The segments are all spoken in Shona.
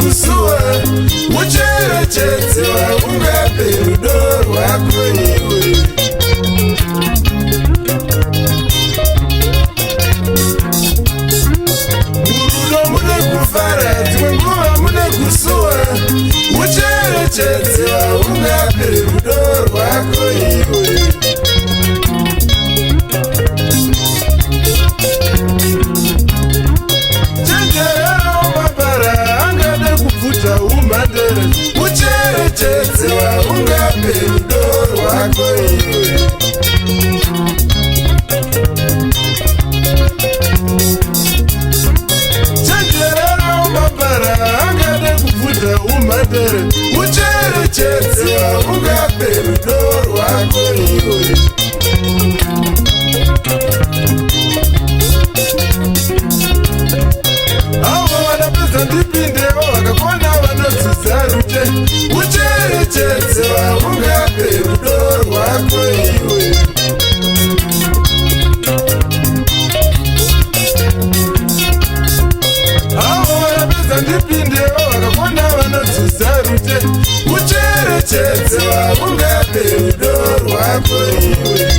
kusua uchere chetsewa ungape rudo rwako iwe murudo mune kufara dzimwe nguva mune kusua uchere chetsewa ungape rudo rwako iwe uchere ungape rudo rwako iwe chenjerera umabara angade kufuta umadere uchere ungape rudo rwako iwe avo vanapedza ndipindewo vakakwana vanodzizarute uchere ungape rudo rwako iwe avo vanapedza ndipindewo vakakwana vanodzizarute uchere ungape rudo rwako iwe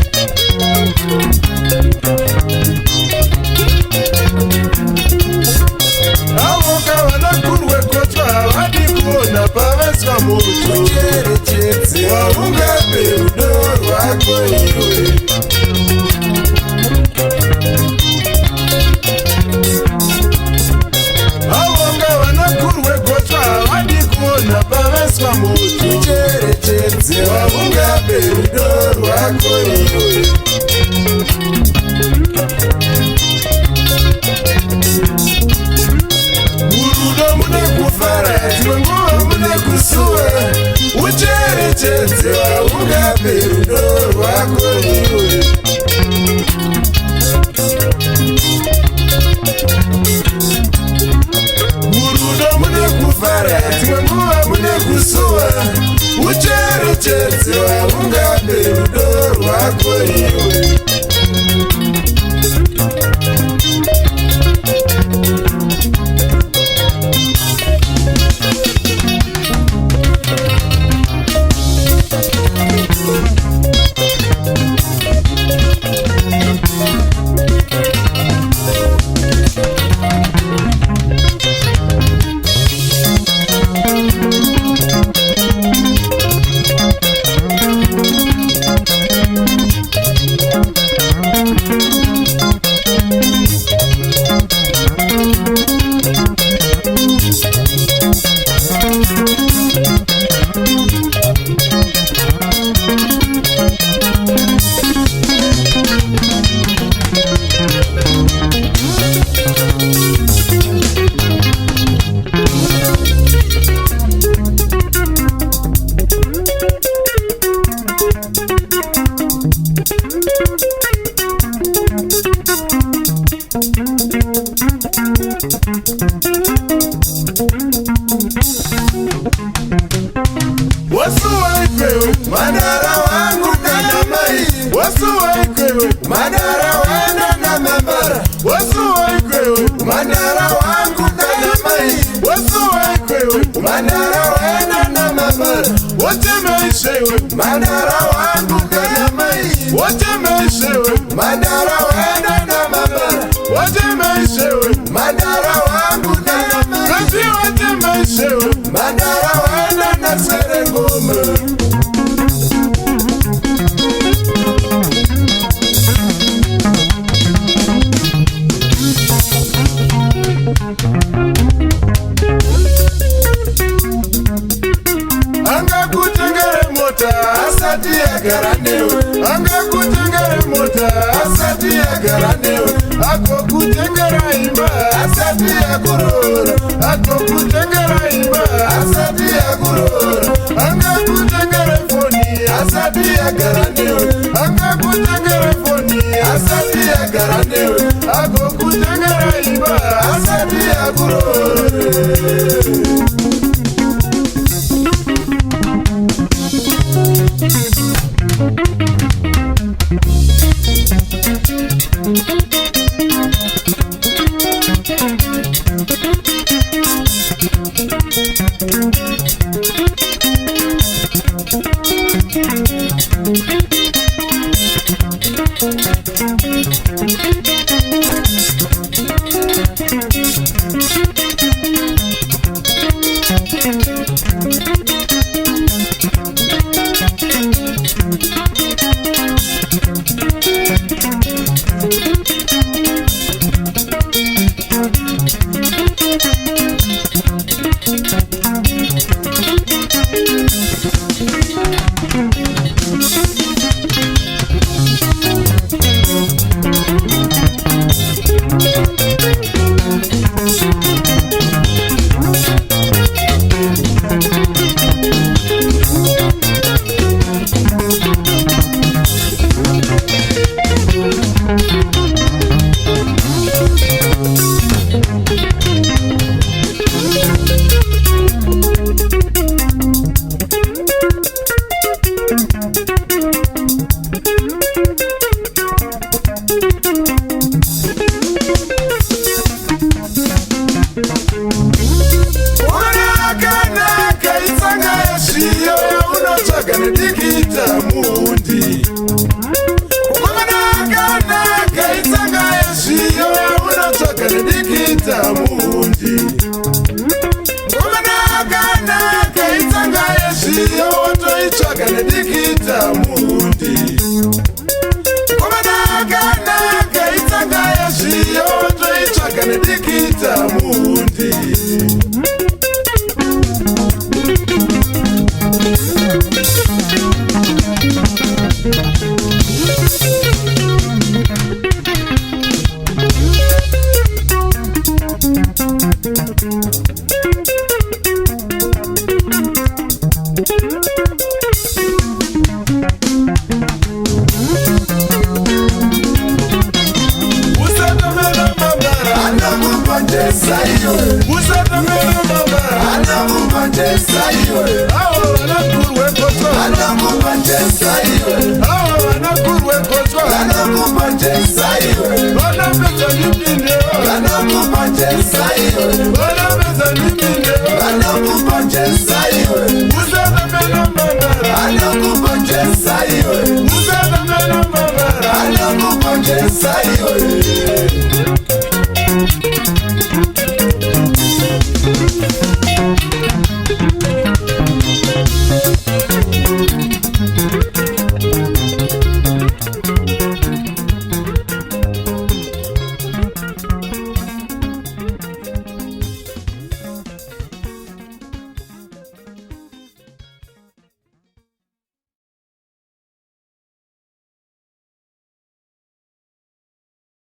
pavaswa mutu uchere ungape rudo rwako iwe avonga vanakurwe gotwa havadi kuona pavaswa mutu uchere ungape rudo rwako iwe murudo mune kufara dzimwe nguva mune kusua uchere ungape rudo rwako iwe murudo mune kufara dzimwe nguva mune kusua uchere ungape rudo rwako iwe Madara wangu kana mai wasuwaikwewe madara wana na mabara wasuwaikwewe madara wangu kana mai wasuwaikwewe madara wana na mabara wote maishewe madara wangu kana mai wote maishewe madara wana na mabara wote maishewe madara wangu kana mai kazi wote maishewe madara wana na serengoma asati agaranewe angakutengere mota asati agaranewe akokutengera imba asati akurora akokutengera imba asati akurora angakutengere foni asati agaranewe angakutengere foni asati agaranewe akokutengera imba asati akurora Sai